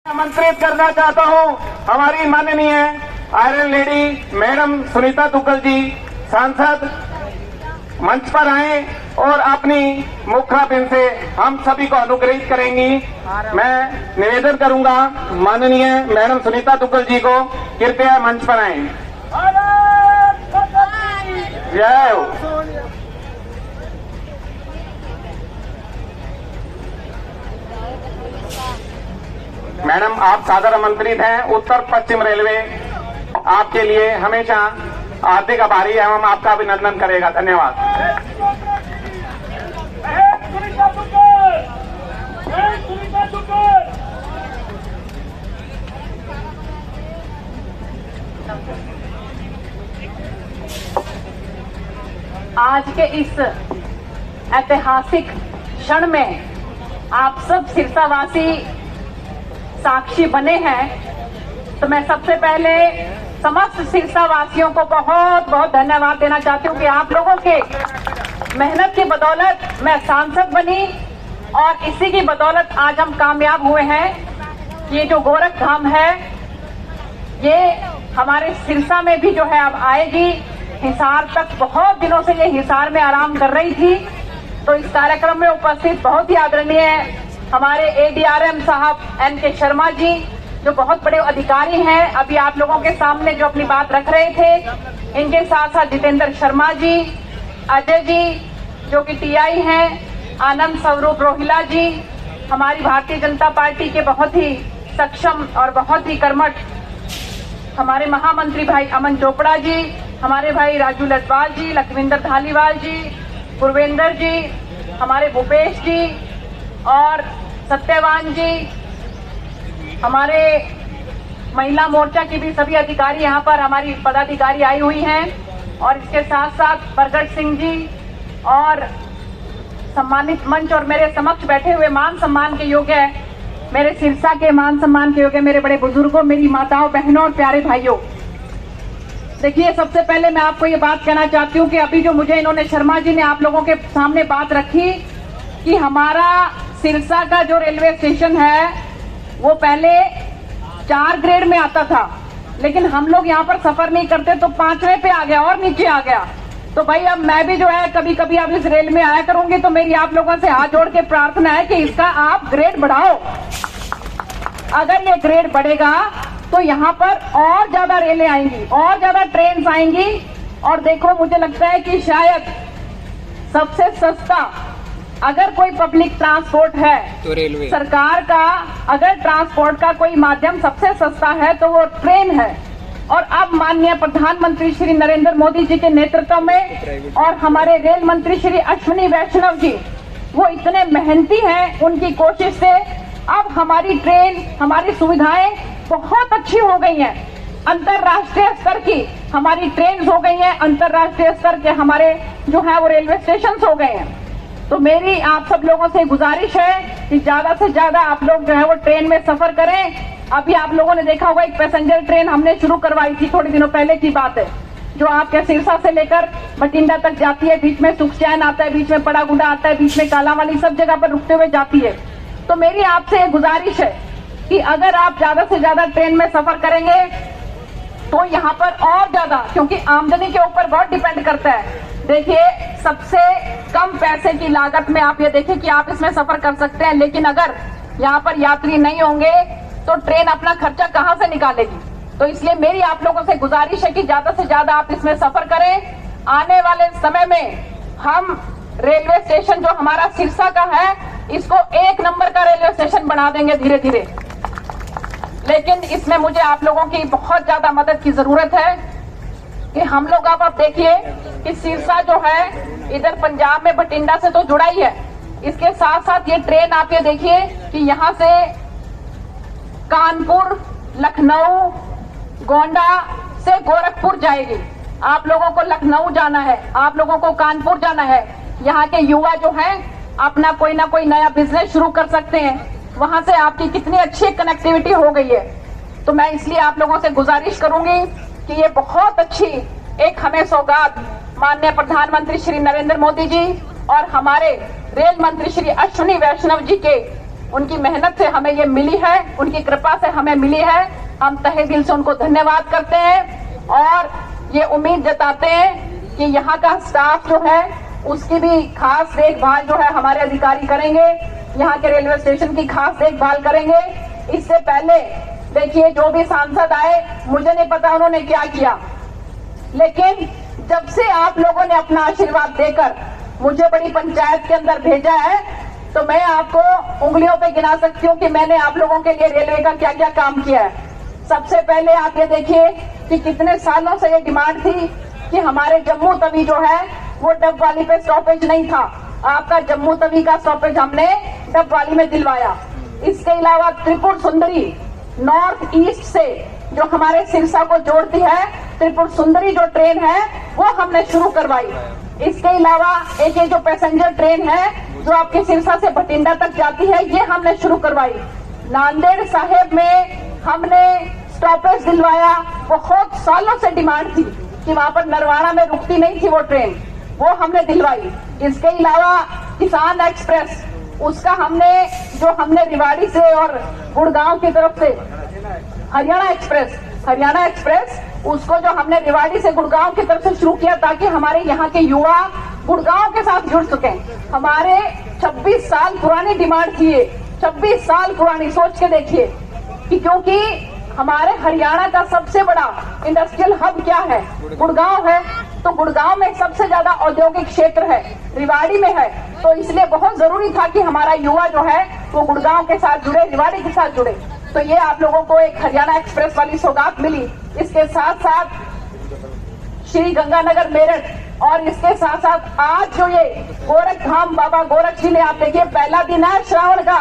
आमंत्रित करना चाहता हूं हमारी माननीय iron lady madam Sunita Duggal ji, सांसद मंच पर आए और अपनी मुखाबिन से हम सभी को अनुग्रहित करेंगी। मैं निवेदन करूंगा माननीय मैडम सुनीता दुग्गल जी को कृपया मंच पर आए। जय हो। मैडम, आप सादर आमंत्रित हैं। उत्तर पश्चिम रेलवे आपके लिए हमेशा हार्दिक आभारी एवं आपका अभिनंदन करेगा। धन्यवाद। आज के इस ऐतिहासिक क्षण में आप सब सिरसावासी साक्षी बने हैं, तो मैं सबसे पहले समस्त सिरसा वासियों को बहुत बहुत धन्यवाद देना चाहती हूँ कि आप लोगों के मेहनत की बदौलत मैं सांसद बनी और इसी की बदौलत आज हम कामयाब हुए हैं। ये जो गोरख धाम है ये हमारे सिरसा में भी जो है अब आएगी। हिसार तक बहुत दिनों से ये हिसार में आराम कर रही थी, तो इस कार्यक्रम में उपस्थित बहुत ही आदरणीय हमारे एडीआरएम साहब NK शर्मा जी, जो बहुत बड़े अधिकारी हैं, अभी आप लोगों के सामने जो अपनी बात रख रहे थे। इनके साथ साथ जितेंद्र शर्मा जी, अजय जी जो कि TI हैं, आनंद स्वरूप रोहिला जी, हमारी भारतीय जनता पार्टी के बहुत ही सक्षम और बहुत ही कर्मठ हमारे महामंत्री भाई अमन चोपड़ा जी, हमारे भाई राजू लटवाल जी, लखविंदर धालीवाल जी, गुरवेंद्र जी, हमारे भूपेश जी और सत्यवान जी, हमारे महिला मोर्चा की भी सभी अधिकारी यहाँ पर हमारी पदाधिकारी आई हुई हैं, और इसके साथ साथ प्रगट सिंह जी और सम्मानित मंच और मेरे समक्ष बैठे हुए मान सम्मान के योग्य, मेरे सिरसा के मान सम्मान के योग्य मेरे बड़े बुजुर्गों, मेरी माताओं, बहनों और प्यारे भाइयों। देखिए, सबसे पहले मैं आपको ये बात कहना चाहती हूँ कि अभी जो मुझे इन्होंने शर्मा जी ने आप लोगों के सामने बात रखी कि हमारा सिरसा का जो रेलवे स्टेशन है वो पहले 4 ग्रेड में आता था, लेकिन हम लोग यहाँ पर सफर नहीं करते तो 5वें पे आ गया और नीचे आ गया। तो भाई अब मैं भी जो है कभी कभी अब इस रेल में आया करूंगी, तो मेरी आप लोगों से हाथ जोड़ के प्रार्थना है कि इसका आप ग्रेड बढ़ाओ। अगर ये ग्रेड बढ़ेगा तो यहाँ पर और ज्यादा रेलें आएंगी, और ज्यादा ट्रेन आएंगी। और देखो, मुझे लगता है कि शायद सबसे सस्ता अगर कोई पब्लिक ट्रांसपोर्ट है तो रेलवे सरकार का, अगर ट्रांसपोर्ट का कोई माध्यम सबसे सस्ता है तो वो ट्रेन है। और अब माननीय प्रधानमंत्री श्री नरेंद्र मोदी जी के नेतृत्व में और हमारे रेल मंत्री श्री अश्विनी वैष्णव जी, वो इतने मेहनती हैं, उनकी कोशिश से अब हमारी ट्रेन, हमारी सुविधाएं बहुत अच्छी हो गई हैं। अंतर्राष्ट्रीय स्तर की हमारी ट्रेन हो गई हैं, अंतर्राष्ट्रीय स्तर के हमारे जो है वो रेलवे स्टेशन हो गए हैं। तो मेरी आप सब लोगों से गुजारिश है कि ज्यादा से ज्यादा आप लोग जो है वो ट्रेन में सफर करें। अभी आप लोगों ने देखा होगा एक पैसेंजर ट्रेन हमने शुरू करवाई थी, थोड़े दिनों पहले की बात है, जो आपके सिरसा से लेकर बठिंडा तक जाती है। बीच में सुखचैन आता है, बीच में पड़ागुंडा आता है, बीच में कालावाली, सब जगह पर रुकते हुए जाती है। तो मेरी आपसे गुजारिश है कि अगर आप ज्यादा से ज्यादा ट्रेन में सफर करेंगे तो यहाँ पर और ज्यादा, क्योंकि आमदनी के ऊपर बहुत डिपेंड करता है। देखिए, सबसे कम पैसे की लागत में आप ये देखिए कि आप इसमें सफर कर सकते हैं, लेकिन अगर यहाँ पर यात्री नहीं होंगे तो ट्रेन अपना खर्चा कहाँ से निकालेगी। तो इसलिए मेरी आप लोगों से गुजारिश है कि ज्यादा से ज्यादा आप इसमें सफर करें। आने वाले समय में हम रेलवे स्टेशन जो हमारा सिरसा का है, इसको 1 नंबर का रेलवे स्टेशन बना देंगे धीरे धीरे। लेकिन इसमें मुझे आप लोगों की बहुत ज्यादा मदद की जरूरत है कि हम लोग, अब आप देखिए कि सिरसा जो है इधर पंजाब में बठिंडा से तो जुड़ा ही है, इसके साथ साथ ये ट्रेन आप ये देखिए कि यहाँ से कानपुर, लखनऊ, गोंडा से गोरखपुर जाएगी। आप लोगों को लखनऊ जाना है, आप लोगों को कानपुर जाना है। यहाँ के युवा जो हैं अपना कोई ना कोई नया बिजनेस शुरू कर सकते हैं, वहां से आपकी कितनी अच्छी कनेक्टिविटी हो गई है। तो मैं इसलिए आप लोगों से गुजारिश करूंगी कि ये बहुत अच्छी एक हमें सौगात माननीय प्रधानमंत्री श्री नरेंद्र मोदी जी और हमारे रेल मंत्री श्री अश्विनी वैष्णव जी के उनकी मेहनत से हमें ये मिली है, उनकी कृपा से हमें मिली है। हम तहे दिल से उनको धन्यवाद करते हैं और ये उम्मीद जताते हैं कि यहाँ का स्टाफ जो है उसकी भी खास देखभाल जो है हमारे अधिकारी करेंगे, यहाँ के रेलवे स्टेशन की खास देखभाल करेंगे। इससे पहले देखिए जो भी सांसद आए, मुझे नहीं पता उन्होंने क्या किया, लेकिन जब से आप लोगों ने अपना आशीर्वाद देकर मुझे बड़ी पंचायत के अंदर भेजा है, तो मैं आपको उंगलियों पे गिना सकती हूँ कि मैंने आप लोगों के लिए रेलवे का क्या क्या काम किया है। सबसे पहले आप ये देखिए कि कितने सालों से ये डिमांड थी कि हमारे जम्मू तवी जो है वो डबवाली पे स्टॉपेज नहीं था। आपका जम्मू तवी का स्टॉपेज हमने डबवाली में दिलवाया। इसके अलावा त्रिपुर सुंदरी नॉर्थ ईस्ट से जो हमारे सिरसा को जोड़ती है, त्रिपुर सुंदरी जो ट्रेन है वो हमने शुरू करवाई। इसके अलावा एक ये जो पैसेंजर ट्रेन है जो आपके सिरसा से भटिंडा तक जाती है, ये हमने शुरू करवाई। नांदेड़ साहेब में हमने स्टॉपेज दिलवाया। बहुत सालों से डिमांड थी कि वहां पर नरवाड़ा में रुकती नहीं थी वो ट्रेन, वो हमने दिलवाई। इसके अलावा किसान एक्सप्रेस, उसका हमने रिवाड़ी से और गुड़गांव की तरफ से हरियाणा एक्सप्रेस उसको जो हमने रिवाड़ी से गुड़गांव की तरफ से शुरू किया ताकि हमारे यहाँ के युवा गुड़गांव के साथ जुड़ सके। हमारे 26 साल पुरानी डिमांड थी ये, 26 साल पुरानी। सोच के देखिए कि क्योंकि हमारे हरियाणा का सबसे बड़ा इंडस्ट्रियल हब क्या है, गुड़गांव है। तो गुड़गांव में सबसे ज्यादा औद्योगिक क्षेत्र है, रिवाड़ी में है। तो इसलिए बहुत जरूरी था कि हमारा युवा जो है वो गुड़गांव के साथ जुड़े, रिवाड़ी के साथ जुड़े। तो ये आप लोगों को एक हरियाणा एक्सप्रेस वाली सौगात मिली। इसके साथ साथ श्री गंगानगर मेरठ और इसके साथ साथ आज जो ये गोरख धाम बाबा गोरख जी ने, आप देखिए पहला दिन है श्रावण का।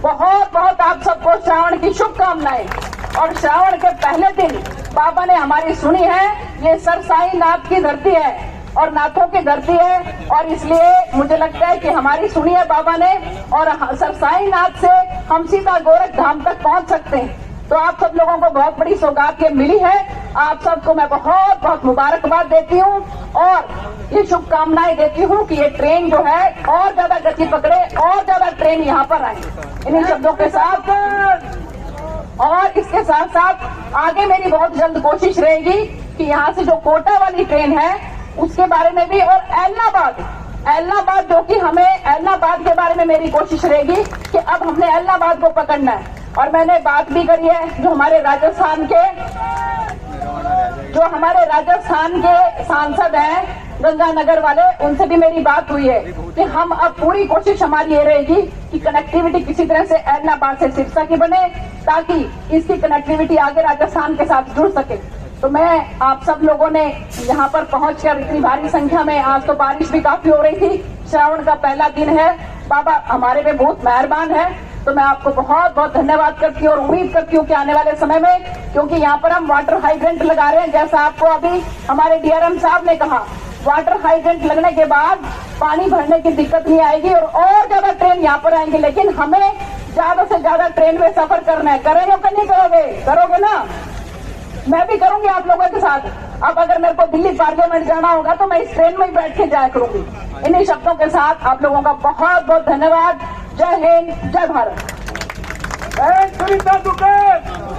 बहुत बहुत आप सबको श्रावण की शुभकामनाएं। और श्रावण के पहले दिन बाबा ने हमारी सुनी है। ये सरसाई नाथ की धरती है और नाथों की धरती है, और इसलिए मुझे लगता है कि हमारी सुनी है बाबा ने, और सरसाई नाथ से हम सीधा गोरख धाम तक पहुंच सकते हैं। तो आप सब लोगों को बहुत बड़ी सौगात ये मिली है। आप सबको मैं बहुत बहुत मुबारकबाद देती हूँ और ये शुभकामनाएं देती हूँ कि ये ट्रेन जो है और ज्यादा गति पकड़े, और ज्यादा ट्रेन यहाँ पर आए। इन्हीं शब्दों के साथ और इसके साथ साथ आगे मेरी बहुत जल्द कोशिश रहेगी कि यहाँ से जो कोटा वाली ट्रेन है उसके बारे में भी, और एलनाबाद जो कि हमें एलनाबाद के बारे में मेरी कोशिश रहेगी कि अब हमने एलनाबाद को पकड़ना है। और मैंने बात भी करी है जो हमारे राजस्थान के सांसद हैं गंगानगर वाले, उनसे भी मेरी बात हुई है कि हम अब पूरी कोशिश हमारी ये रहेगी कि कनेक्टिविटी किसी तरह से एलनाबाद से सिरसा की बने ताकि इसकी कनेक्टिविटी आगे राजस्थान के साथ जुड़ सके। तो मैं आप सब लोगों ने यहाँ पर पहुंचकर इतनी भारी संख्या में, आज तो बारिश भी काफी हो रही थी, श्रावण का पहला दिन है, बाबा हमारे पे बहुत मेहरबान है। तो मैं आपको बहुत बहुत धन्यवाद करती हूँ और उम्मीद करती हूँ कि आने वाले समय में, क्योंकि यहाँ पर हम वाटर हाइड्रेंट लगा रहे हैं, जैसा आपको अभी हमारे डीआरएम साहब ने कहा, वाटर हाइड्रेंट लगने के बाद पानी भरने की दिक्कत नहीं आएगी और ज्यादा ट्रेन यहाँ पर आएंगे। लेकिन हमें ज्यादा से ज्यादा ट्रेन में सफर करना है। करेंगे कि नहीं करोगे ना? मैं भी करूंगी आप लोगों के साथ। अब अगर मेरे को दिल्ली पार्लियामेंट जाना होगा तो मैं इस ट्रेन में ही बैठ के जाया करूंगी। इन्हीं शब्दों के साथ आप लोगों का बहुत बहुत धन्यवाद। जय हिंद, जय भारत। सुनीता दुग्गल।